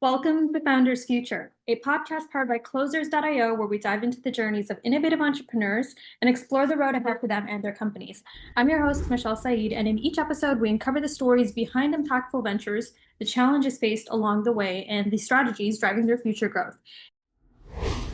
Welcome to Founders Future, a podcast powered by Closers.io, where we dive into the journeys of innovative entrepreneurs and explore the road ahead for them and their companies. I'm your host, Mishal Saed, and in each episode, we uncover the stories behind impactful ventures, the challenges faced along the way, and the strategies driving their future growth.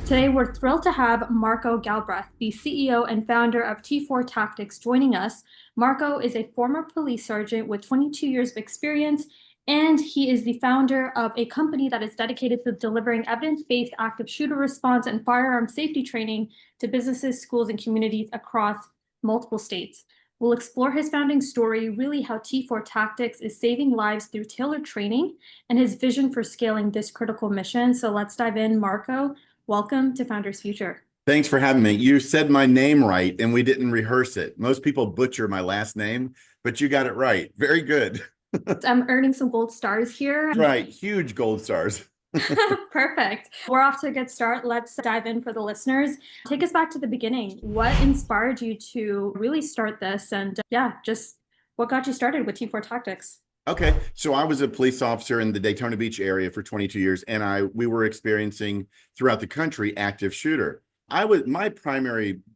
Today, we're thrilled to have Marko Galbreath, the CEO and founder of T4 Tactics, joining us. Marko is a former police sergeant with 22 years of experience, and he is the founder of a company that is dedicated to delivering evidence-based active shooter response and firearm safety training to businesses, schools, and communities across multiple states. We'll explore his founding story, really how T4 Tactics is saving lives through tailored training, and his vision for scaling this critical mission. So let's dive in. Marko, welcome to Founders Future. Thanks for having me. You said my name right, and we didn't rehearse it. Most people butcher my last name, but you got it right. Very good. I'm earning some gold stars here. Right, huge gold stars. Perfect. We're off to a good start. Let's dive in for the listeners. Take us back to the beginning. What inspired you to really start this? And just what got you started with T4 Tactics? Okay, so I was a police officer in the Daytona Beach area for 22 years, and we were experiencing throughout the country active shooter.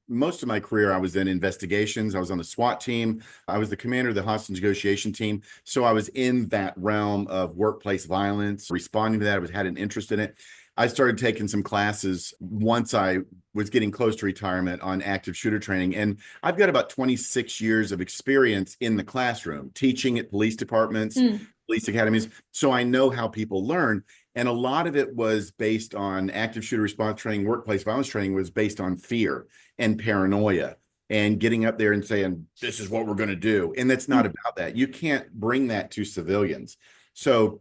Most of my career, I was in investigations. I was on the SWAT team. I was the commander of the hostage negotiation team. So I was in that realm of workplace violence, responding to that. Had an interest in it. I started taking some classes once I was getting close to retirement on active shooter training. And I've got about 26 years of experience in the classroom, teaching at police departments, police academies. So I know how people learn. And a lot of it was based on active shooter response training, workplace violence training was based on fear and paranoia and getting up there and saying, this is what we're going to do. And that's not about that. You can't bring that to civilians. So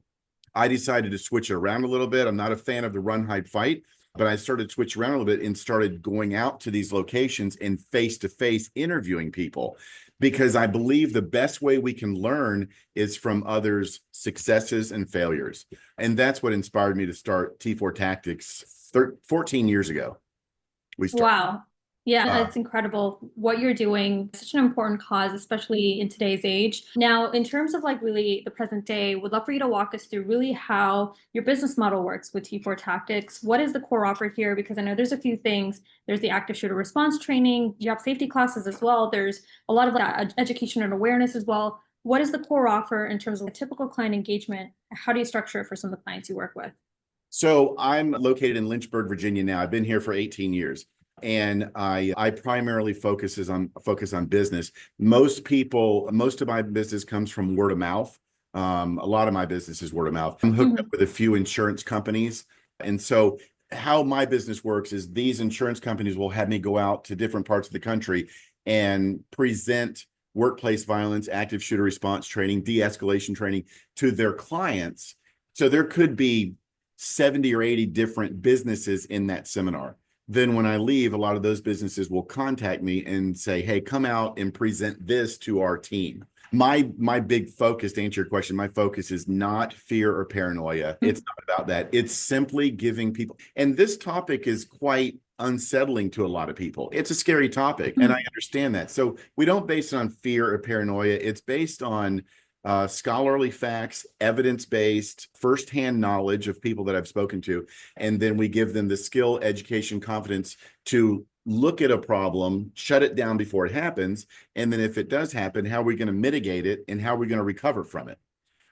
I decided to switch it around a little bit. I'm not a fan of the run, hide, fight, but I started to switch around a little bit and started going out to these locations and face-to-face interviewing people, because I believe the best way we can learn is from others' successes and failures. And that's what inspired me to start T4 Tactics 14 years ago. Wow. Yeah, it's incredible what you're doing. Such an important cause, especially in today's age. Now, in terms of really the present day, would love for you to walk us through really how your business model works with T4 Tactics. What is the core offer here? Because I know there's a few things. There's the active shooter response training, you have safety classes as well. There's a lot of education and awareness as well. What is the core offer in terms of a typical client engagement? How do you structure it for some of the clients you work with? So I'm located in Lynchburg, Virginia now. I've been here for 18 years. And I primarily focus on business. Most of my business comes from word of mouth. A lot of my business is word of mouth. I'm hooked up with a few insurance companies. And so how my business works is these insurance companies will have me go out to different parts of the country and present workplace violence, active shooter response training, de-escalation training to their clients. So there could be 70 or 80 different businesses in that seminar. Then when I leave, a lot of those businesses will contact me and say, hey, come out and present this to our team. My big focus, to answer your question, my focus is not fear or paranoia. It's not about that. It's simply giving people, and this topic is quite unsettling to a lot of people. It's a scary topic, and I understand that. So we don't base it on fear or paranoia. It's based on scholarly facts, evidence-based, firsthand knowledge of people that I've spoken to. And then we give them the skill, education, confidence to look at a problem, shut it down before it happens. And then if it does happen, how are we going to mitigate it and how are we going to recover from it?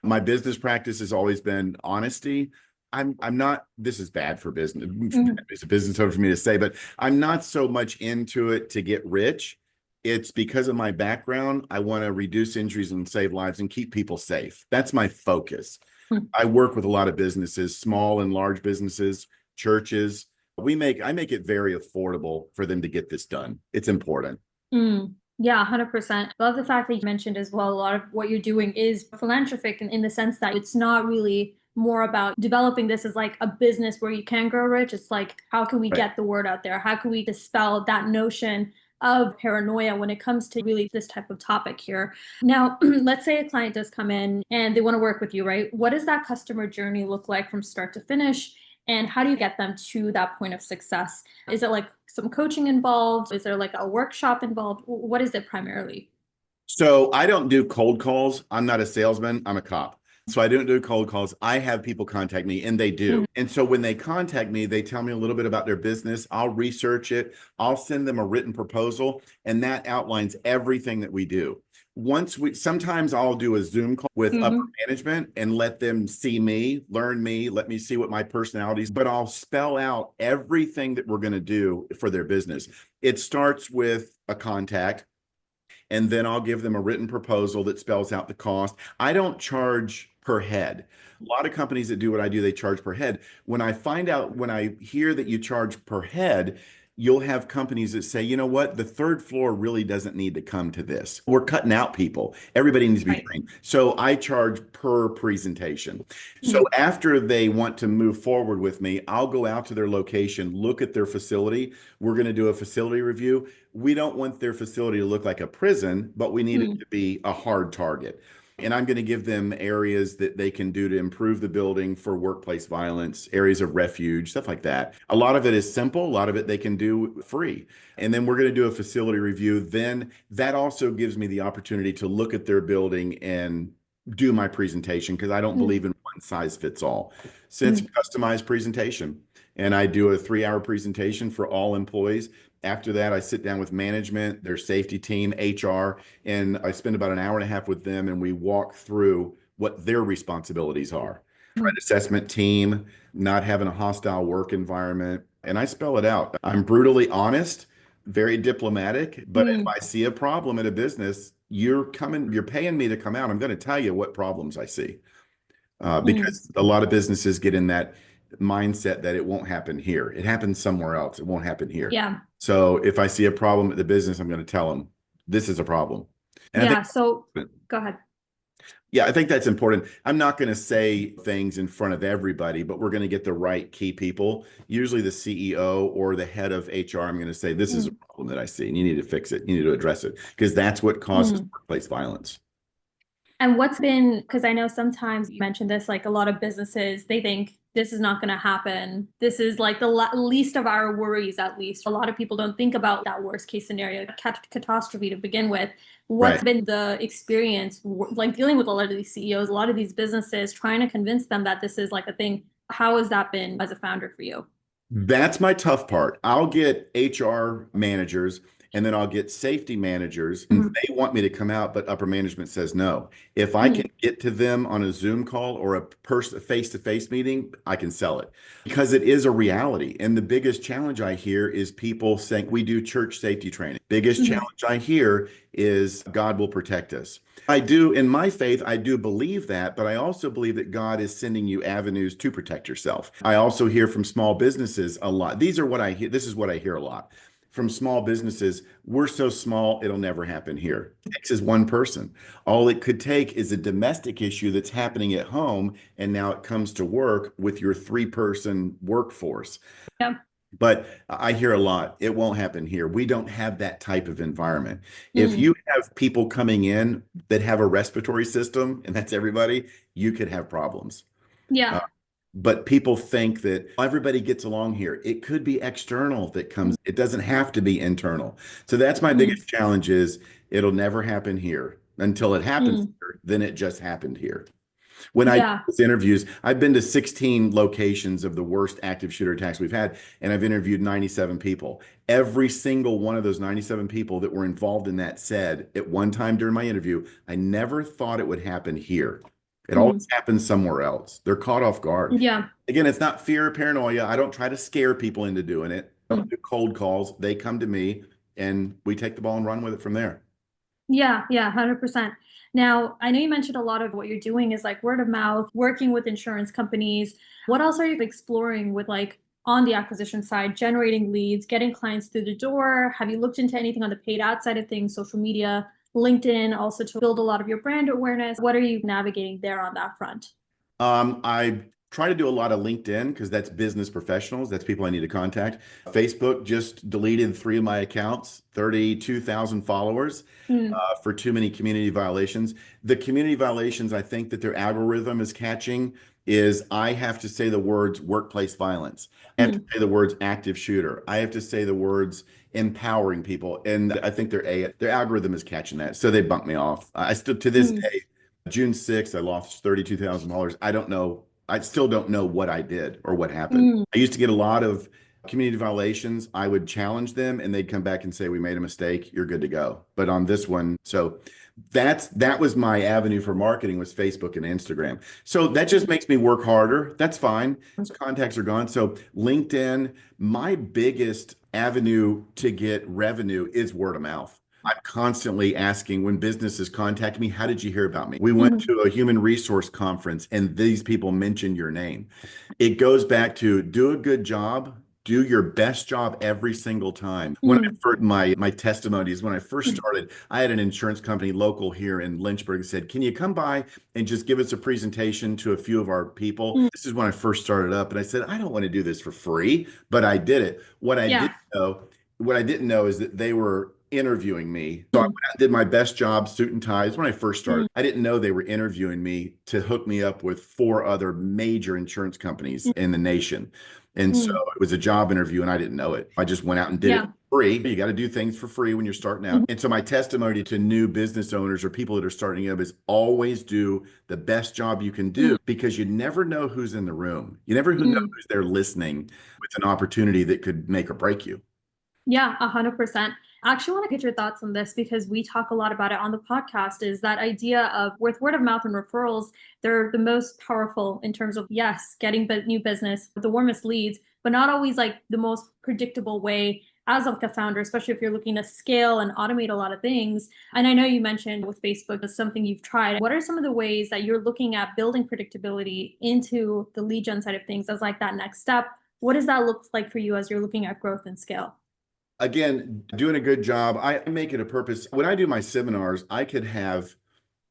My business practice has always been honesty. I'm not, this is bad for business. It's a business owner for me to say, but I'm not so much into it to get rich. It's because of my background. I want to reduce injuries and save lives and keep people safe. That's my focus. I work with a lot of businesses, small and large businesses, churches. I make it very affordable for them to get this done. It's important. Yeah, 100%. Love the fact that you mentioned as well, a lot of what you're doing is philanthropic in the sense that it's not really more about developing this as like a business where you can grow rich. It's like, how can we get the word out there? How can we dispel that notion of paranoia when it comes to really this type of topic here? Now, let's say a client does come in and they want to work with you, right? What does that customer journey look like from start to finish? And how do you get them to that point of success? Is it like some coaching involved? Is there like a workshop involved? What is it primarily? So I don't do cold calls. I'm not a salesman. I'm a cop. So I don't do cold calls. I have people contact me, and they do. Mhm. And so when they contact me, they tell me a little bit about their business. I'll research it. I'll send them a written proposal, and that outlines everything that we do. Sometimes I'll do a Zoom call with upper Mhm. management and let them see me, learn me, let me see what my personality is, but I'll spell out everything that we're going to do for their business. It starts with a contact, and then I'll give them a written proposal that spells out the cost. I don't charge per head. A lot of companies that do what I do, they charge per head. When I hear that you charge per head, you'll have companies that say, you know what, the third floor really doesn't need to come to this. We're cutting out people. Everybody needs to be Right. trained. So I charge per presentation. So Mhm. after they want to move forward with me, I'll go out to their location, look at their facility. We're going to do a facility review. We don't want their facility to look like a prison, but we need it Mhm. to be a hard target. And I'm going to give them areas that they can do to improve the building for workplace violence, areas of refuge, stuff like that. A lot of it is simple, a lot of it they can do free. And then we're going to do a facility review. Then that also gives me the opportunity to look at their building and do my presentation, because I don't Mhm. believe in one size fits all. So it's a Mhm. customized presentation. And I do a 3-hour presentation for all employees. After that, I sit down with management, their safety team, HR, and I spend about an hour and a half with them, and we walk through what their responsibilities are. Threat Mhm. assessment team, not having a hostile work environment, and I spell it out. I'm brutally honest, very diplomatic, but if Mhm. I see a problem in a business, you're paying me to come out. I'm going to tell you what problems I see, Mhm. because a lot of businesses get in that mindset that it won't happen here. It happens somewhere else. It won't happen here. Yeah. So if I see a problem at the business, I'm going to tell them this is a problem. And I Yeah. So think, go ahead. yeah, I think that's important. I'm not going to say things in front of everybody, but we're going to get the right key people, usually the CEO or the head of HR. I'm going to say, this is a Mhm. problem that I see, and you need to fix it. You need to address it, because that's what causes Mhm. workplace violence. And what's been, because I know sometimes you mentioned this, like a lot of businesses, they think this is not going to happen. This is like the least of our worries, at least. A lot of people don't think about that worst case scenario, catastrophe to begin with. Right. What's been the experience, like dealing with a lot of these CEOs, a lot of these businesses, trying to convince them that this is like a thing? How has that been as a founder for you? That's my tough part. I'll get HR managers, and then I'll get safety managers, and Mhm. they want me to come out, but upper management says no. If I can Mhm. get to them on a Zoom call or a face-to-face meeting, I can sell it, because it is a reality. And the biggest challenge I hear is people saying, we do church safety training. Biggest Mhm. challenge I hear is God will protect us. I do, in my faith, I do believe that, but I also believe that God is sending you avenues to protect yourself. I also hear from small businesses a lot. These are what I hear. This is what I hear a lot from small businesses. We're so small, it'll never happen here. It takes is one person. All it could take is a domestic issue that's happening at home, and now it comes to work with your 3-person workforce. Yeah. But I hear a lot, it won't happen here. We don't have that type of environment. If Mhm. you have people coming in that have a respiratory system, and that's everybody, you could have problems. Uh, Yeah. but people think that everybody gets along here. It could be external that comes. It doesn't have to be internal. So that's my Mhm. biggest challenge is it'll never happen here. Until it happens Mhm. here, then it just happened here. When I do Yeah. these interviews, I've been to 16 locations of the worst active shooter attacks we've had, and I've interviewed 97 people. Every single one of those 97 people that were involved in that said at one time during my interview, I never thought it would happen here. It always Mhm. happens somewhere else. They're caught off guard. Yeah. Again, it's not fear or paranoia. I don't try to scare people into doing it. I don't Mhm. do cold calls. They come to me, and we take the ball and run with it from there. Yeah, yeah, 100%. Now, I know you mentioned a lot of what you're doing is like word of mouth, working with insurance companies. What else are you exploring with like on the acquisition side, generating leads, getting clients through the door? Have you looked into anything on the paid ad side of things, social media, LinkedIn, also to build a lot of your brand awareness? What are you navigating there on that front? I try to do a lot of LinkedIn, because that's business professionals. That's people I need to contact. Facebook just deleted 3 of my accounts, 32,000 followers, Mm, for too many community violations. The community violations I think that their algorithm is catching is I have to say the words workplace violence. I have to mm, say the words active shooter. I have to say the words empowering people. And I think their algorithm is catching that. So they bump me off. I still, to this mm, day, June 6th, I lost $32,000. I don't know. I still don't know what I did or what happened. Mm, I used to get a lot of community violations. I would challenge them and they'd come back and say, we made a mistake. You're good to go. But on this one, so that was my avenue for marketing, was Facebook and Instagram. So that just makes me work harder. That's fine. Those contacts are gone. So LinkedIn, my biggest avenue to get revenue is word of mouth. I'm constantly asking when businesses contact me, how did you hear about me? We went mhm, to a human resource conference and these people mentioned your name. It goes back to do a good job, do your best job every single time. When I mm, first, my testimonies, when I first started, I had an insurance company local here in Lynchburg that said, can you come by and just give us a presentation to a few of our people? mm. This is when I first started up. And I said, I don't want to do this for free, but I did it. Yeah. What I didn't know is that they were interviewing me. So I Mm, went out and did my best job, suit and ties, when I first started. mm, I didn't know they were interviewing me to hook me up with four other major insurance companies mm, in the nation. And so mm. it was a job interview and I didn't know it. I just went out and did it Yeah. for free. You got to do things for free when you're starting out. Mhm, And so my testimony to new business owners or people that are starting up is always do the best job you can mm, do, because you never know who's in the room. You never know mm. who's there listening with an opportunity that could make or break you. Yeah, 100%. I actually want to get your thoughts on this because we talk a lot about it on the podcast, is that idea of with word of mouth and referrals, they're the most powerful in terms of, yes, getting new business, the warmest leads, but not always like the most predictable way as like a founder, especially if you're looking to scale and automate a lot of things. And I know you mentioned with Facebook, it's something you've tried. What are some of the ways that you're looking at building predictability into the lead gen side of things as like that next step? What does that look like for you as you're looking at growth and scale? Again, doing a good job. I make it a purpose. When I do my seminars, I could have,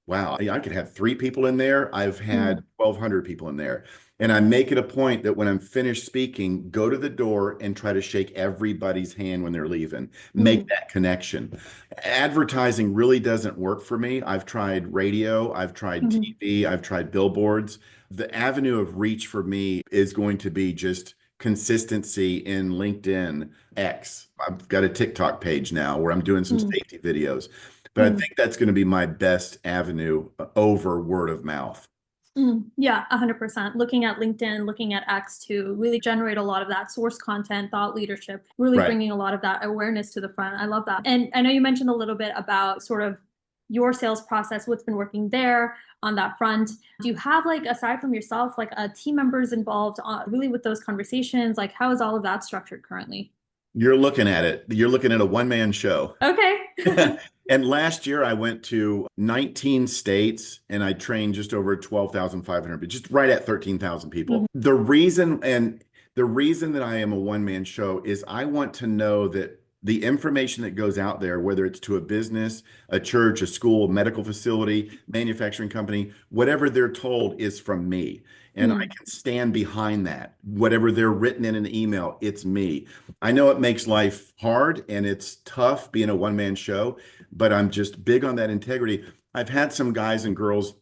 wow, I could have three people in there. I've Mm, had 1,200 people in there. And I make it a point that when I'm finished speaking, go to the door and try to shake everybody's hand when they're leaving. Make mm, that connection. Advertising really doesn't work for me. I've tried radio, I've tried mhm, TV, I've tried billboards. The avenue of reach for me is going to be just consistency in LinkedIn X. I've got a TikTok page now where I'm doing some mm, safety videos. But I mm, think that's going to be my best avenue over word of mouth. mm. Yeah, 100%. Looking at LinkedIn, looking at X to really generate a lot of that source content, thought leadership, really Right. bringing a lot of that awareness to the front. I love that. And I know you mentioned a little bit about sort of your sales process, what's been working there on that front. Do you have like, aside from yourself, like team members involved really with those conversations? Like, how is all of that structured currently? You're looking at it. You're looking at a one-man show. Okay. And last year I went to 19 states and I trained just over 12,500, but just right at 13,000 people. Mhm, The reason that I am a one-man show is I want to know that the information that goes out there, whether it's to a business, a church, a school, medical facility, manufacturing company, whatever they're told is from me. And I mm, can stand behind that. Whatever they're written in an email, it's me. I know it makes life hard and it's tough being a one-man show, but I'm just big on that integrity. I've had some guys and girls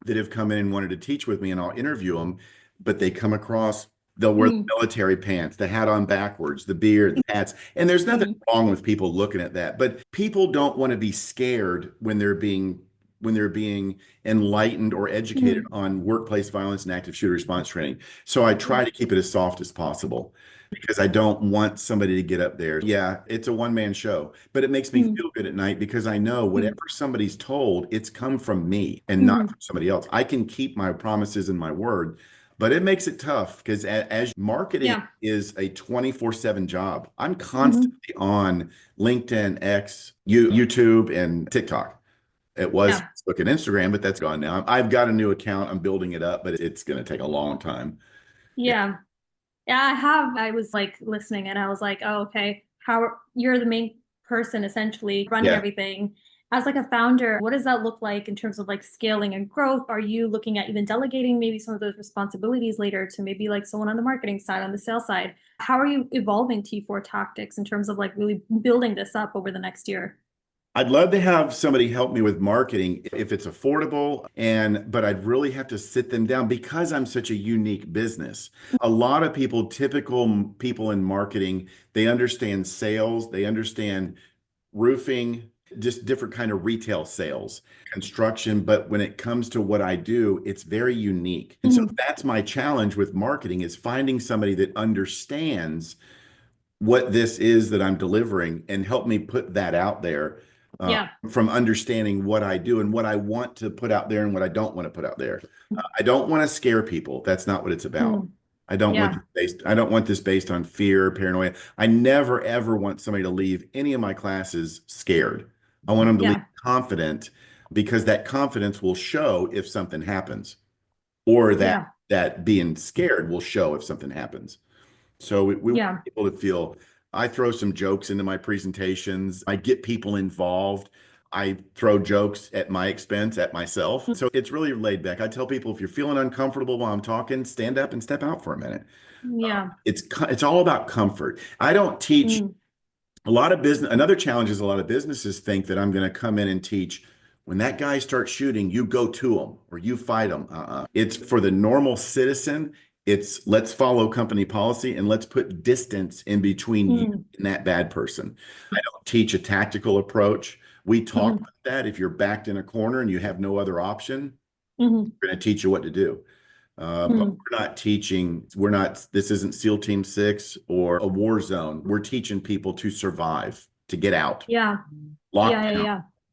that have come in and wanted to teach with me, and I'll interview them, but they come across, they'll wear the mm, military pants, the hat on backwards, the beard, the hats. And there's nothing mm, wrong with people looking at that, but people don't want to be scared when they're being enlightened or educated mm, on workplace violence and active shooter response training. So I try mm, to keep it as soft as possible because I don't want somebody to get up there. Yeah, it's a one-man show, but it makes me mm, feel good at night because I know mm, whatever somebody's told, it's come from me and not mhm. from somebody else. I can keep my promises and my word, but it makes it tough because as marketing Yeah. is a 24/7 job, I'm Mhm. constantly on LinkedIn, X, YouTube, and TikTok. It was Yeah. Facebook and Instagram, but that's gone now. I've got a new account. I'm building it up, but it's going to take a long time. Yeah. Yeah. Yeah, I have. I was like listening and I was like, oh, okay, how you're the main person essentially running Yeah. everything. As like a founder, what does that look like in terms of like scaling and growth? Are you looking at even delegating maybe some of those responsibilities later to maybe like someone on the marketing side, on the sales side? How are you evolving T4 tactics in terms of like really building this up over the next year? I'd love to have somebody help me with marketing if it's affordable, but I'd really have to sit them down because I'm such a unique business. A lot of people, people in marketing, they understand sales, they understand roofing, just different kind of retail sales, construction. But when it comes to what I do, it's very unique. And so that's my challenge with marketing, is finding somebody that understands what this is that I'm delivering and help me put that out there, Yeah. from understanding what I do and what I want to put out there and what I don't want to put out there. I don't want to scare people. That's not what it's about. Yeah. I don't want this based on fear, paranoia. I never ever want somebody to leave any of my classes scared. I want them to leave Yeah. confident, because that confidence will show if something happens, or Yeah. that being scared will show if something happens. So we want Yeah. people to feel. I throw some jokes into my presentations. I get people involved. I throw jokes at my expense, at myself. So it's really laid back. I tell people, if you're feeling uncomfortable while I'm talking, stand up and step out for a minute. Yeah. It's all about comfort. I don't teach a lot of business. Another challenge is a lot of businesses think that I'm going to come in and teach, when that guy starts shooting, you go to him or you fight him. It's for the normal citizen. It's, let's follow company policy and let's put distance in between you and that bad person. I don't teach a tactical approach. We talk about that. If you're backed in a corner and you have no other option, we're going to teach you what to do. But we're not teaching, this isn't SEAL Team 6 or a war zone. We're teaching people to survive, to get out, Yeah. lock Yeah. down.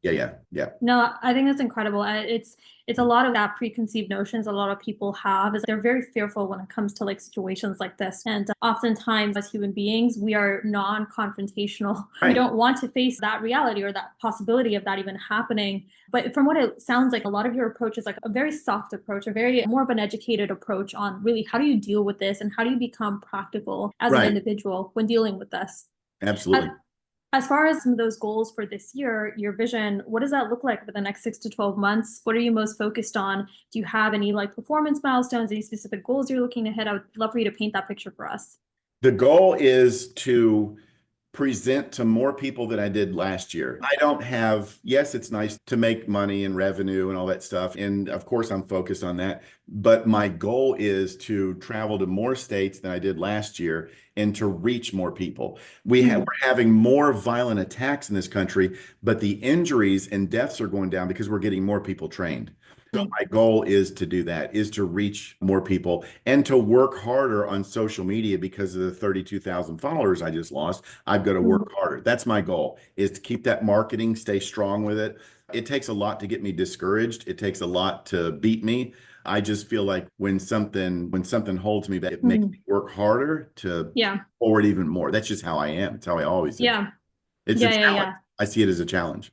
Yeah. Yeah. No, I think that's incredible. It's a lot of that preconceived notions a lot of people have is they're very fearful when it comes to like situations like this. And oftentimes as human beings, we are non-confrontational. We Right. don't want to face that reality or that possibility of that even happening. But from what it sounds like, a lot of your approach is like a very soft approach, a very more of an educated approach on really how do you deal with this and how do you become practical as an Right. individual when dealing with this. Absolutely. As far as some of those goals for this year, your vision, what does that look like for the next 6 to 12 months? What are you most focused on? Do you have any like performance milestones, any specific goals you're looking to hit? I would love for you to paint that picture for us. The goal is to present to more people than I did last year. I don't have, yes, it's nice to make money and revenue and all that stuff. And of course, I'm focused on that. But my goal is to travel to more states than I did last year and to reach more people. We're having more violent attacks in this country, but the injuries and deaths are going down because we're getting more people trained. So my goal is to do that, is to reach more people and to work harder on social media. Because of the 32,000 followers I just lost, I've got to work harder. That's my goal, is to keep that marketing, stay strong with it. It takes a lot to get me discouraged. It takes a lot to beat me. I just feel like when something holds me back, it makes me work harder to forward even more. That's just how I am. It's how I always am. Yeah. It's a challenge. I see it as a challenge.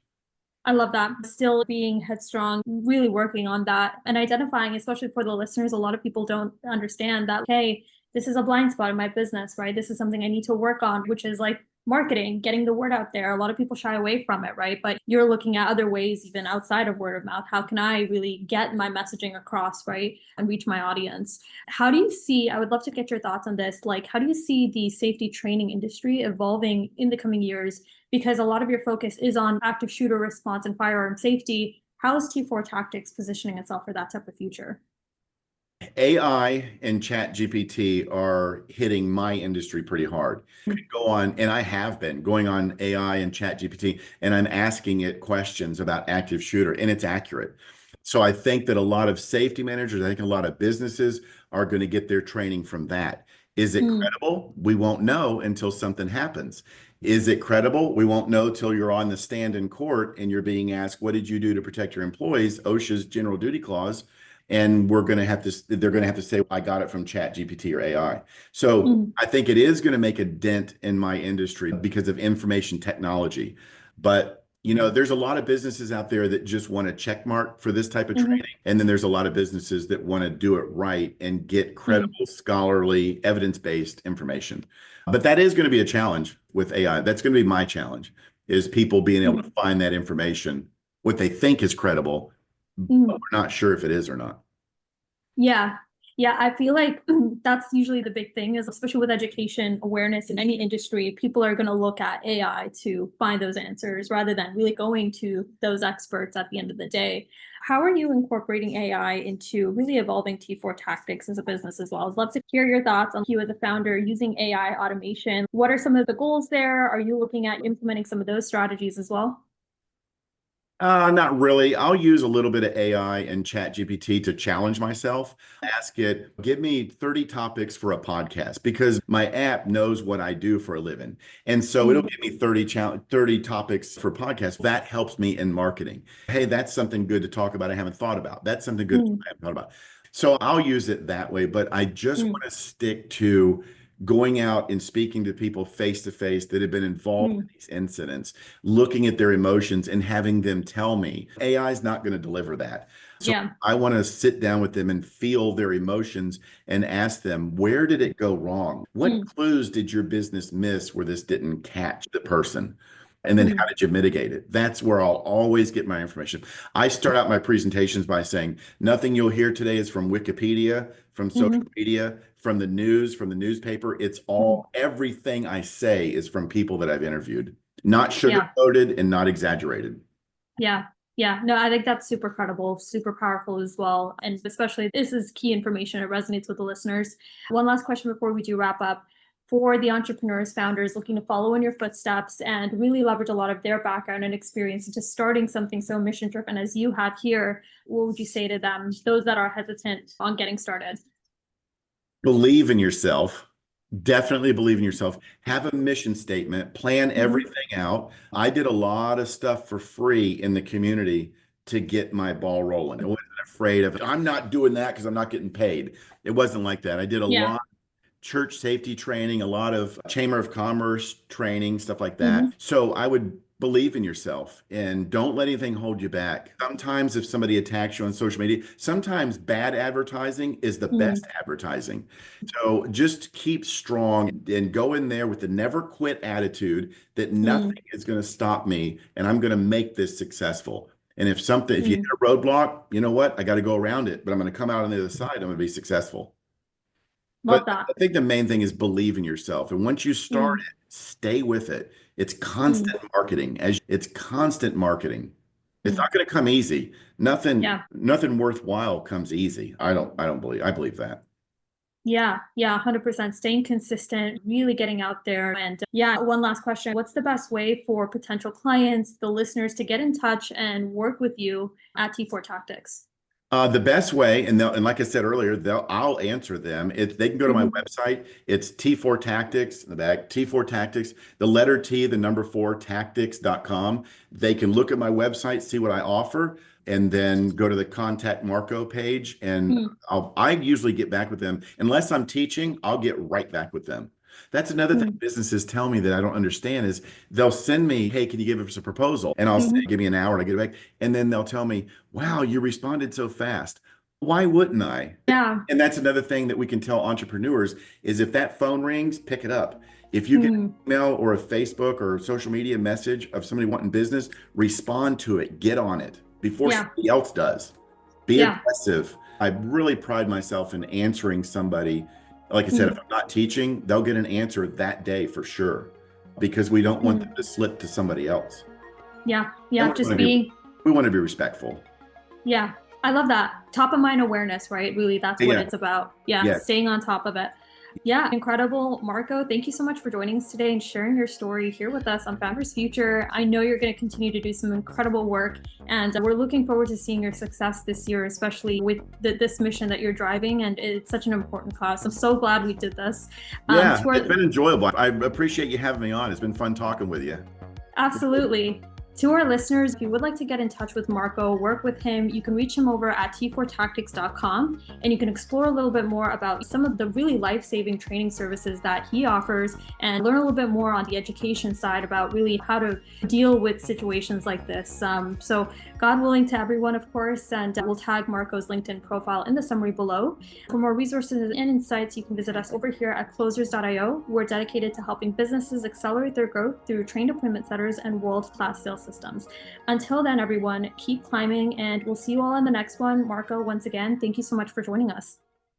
I love that. Still being headstrong, really working on that and identifying, especially for the listeners, a lot of people don't understand that, hey, this is a blind spot in my business, right? This is something I need to work on, which is like marketing, getting the word out there. A lot of people shy away from it, right? But you're looking at other ways, even outside of word of mouth. How can I really get my messaging across, right? And reach my audience? How do you see, I would love to get your thoughts on this. Like, how do you see the safety training industry evolving in the coming years? Because a lot of your focus is on active shooter response and firearm safety. How is T4 Tactics positioning itself for that type of future? AI and Chat GPT are hitting my industry pretty hard. I go on, and I have been going on AI and Chat GPT, and I'm asking it questions about active shooter, and it's accurate. So I think that a lot of safety managers, I think a lot of businesses are going to get their training from that. Is it credible? We won't know until something happens. Is it credible? We won't know till you're on the stand in court and you're being asked, what did you do to protect your employees? OSHA's general duty clause. And they're going to have to say, I got it from Chat GPT or AI. So I think it is going to make a dent in my industry because of information technology. But there's a lot of businesses out there that just want a check mark for this type of training. And then there's a lot of businesses that want to do it right and get credible, scholarly, evidence-based information. But that is going to be a challenge with AI. That's going to be my challenge, is people being able to find that information, what they think is credible, but we're not sure if it is or not. Yeah. Yeah, I feel like that's usually the big thing is especially with education awareness in any industry, people are going to look at AI to find those answers rather than really going to those experts at the end of the day. How are you incorporating AI into really evolving T4 Tactics as a business as well? I'd love to hear your thoughts on you as a founder using AI automation. What are some of the goals there? Are you looking at implementing some of those strategies as well? Not really. I'll use a little bit of AI and Chat GPT to challenge myself. Ask it, give me 30 topics for a podcast because my app knows what I do for a living. And so it'll Mm, give me 30 topics for podcasts. That helps me in marketing. Hey, that's something good to talk about I haven't thought about. That's something good mm, I haven't thought about. So I'll use it that way, but I just mm, want to stick to going out and speaking to people face to face that have been involved in mm. these incidents, looking at their emotions and having them tell me. AI is not going to deliver that. So Yeah. I want to sit down with them and feel their emotions and ask them, where did it go wrong? What Mm, clues did your business miss where this didn't catch the person? And then how mm, did you mitigate it? That's where I'll always get my information. I start out my presentations by saying, nothing you'll hear today is from Wikipedia, from social mhm, media, from the news, from the newspaper. It's mhm. all, everything I say is from people that I've interviewed, not Yeah. sugar-coated and not exaggerated. Yeah. Yeah. No, I think that's super credible, super powerful as well. And especially this is key information. It resonates with the listeners. One last question before we do wrap up. For the entrepreneurs, founders looking to follow in your footsteps and really leverage a lot of their background and experience into starting something so mission driven as you have here, what would you say to them, those that are hesitant on getting started? Believe in yourself. Definitely believe in yourself. Have a mission statement. Plan Mhm. everything out. I did a lot of stuff for free in the community to get my ball rolling. I wasn't afraid of, I'm not doing that because I'm not getting paid. It wasn't like that. I did a Yeah. lot church safety training, a lot of Chamber of Commerce training, stuff like that. Hmm. So I would believe in yourself and don't let anything hold you back. Sometimes if somebody attacks you on social media, sometimes bad advertising is the best Mm, advertising. So just keep strong and go in there with the never quit attitude that mm, nothing is going to stop me and I'm going to make this successful. And if you hit mm. a roadblock, you know what? I got to go around it, but I'm going to come out on the other side. I'm going to be successful. But Love that. I think the main thing is believe in yourself. And once you start Mm, it, stay with it. It's mm, constant marketing. As it's constant marketing. It's mm. not going to come easy. Yeah. Nothing worthwhile comes easy. I believe that. Yeah, yeah, 100%. Staying consistent, really getting out there. And yeah, one last question. What's the best way for potential clients, the listeners, to get in touch and work with you at T4 Tactics? The best way, and like I said earlier, I'll answer them. They can go to my Hmm. website. It's T4 Tactics in the back, T4 Tactics, the letter T, the number 4 tactics.com. They can look at my website, see what I offer, and then go to the contact Marco page. And Mm, I usually get back with them. Unless I'm teaching, I'll get right back with them. That's another thing mm, businesses tell me that I don't understand is they'll send me, hey, can you give us a proposal? And I'll say, mhm. give me an hour and I get it back. And then they'll tell me, wow, you responded so fast. Why wouldn't I? Yeah. And that's another thing that we can tell entrepreneurs is if that phone rings, pick it up. If you get Mm, an email or a Facebook or social media message of somebody wanting business, respond to it, get on it before yeah. somebody else does. Be Yeah. aggressive. I really pride myself in answering somebody. Like I said, if Mm, I'm not teaching, they'll get an answer that day for sure because we don't want them mm. to slip to somebody else. Yeah. And Yeah. Just being, we want to be respectful. yeah. I love that. Top of mind awareness, right? Really, that's what Yeah. it's about. Yeah. Yes. Staying on top of it. Yeah, incredible. Marco, thank you so much for joining us today and sharing your story here with us on Founders Future. I know you're going to continue to do some incredible work, and we're looking forward to seeing your success this year, especially with this mission that you're driving. And it's such an important cause. I'm so glad we did this. Yeah, To our it's been enjoyable. I appreciate you having me on. It's been fun talking with you. Absolutely. To our listeners, if you would like to get in touch with Marco, work with him, you can reach him over at t4tactics.com and you can explore a little bit more about some of the really life-saving training services that he offers and learn a little bit more on the education side about really how to deal with situations like this. So God willing to everyone, of course, and we'll tag Marco's LinkedIn profile in the summary below. For more resources and insights, you can visit us over here at closers.io. We're dedicated to helping businesses accelerate their growth through trained appointment setters and world-class sales systems. Until then, everyone, keep climbing, and we'll see you all on the next one. Marco, once again, thank you so much for joining us.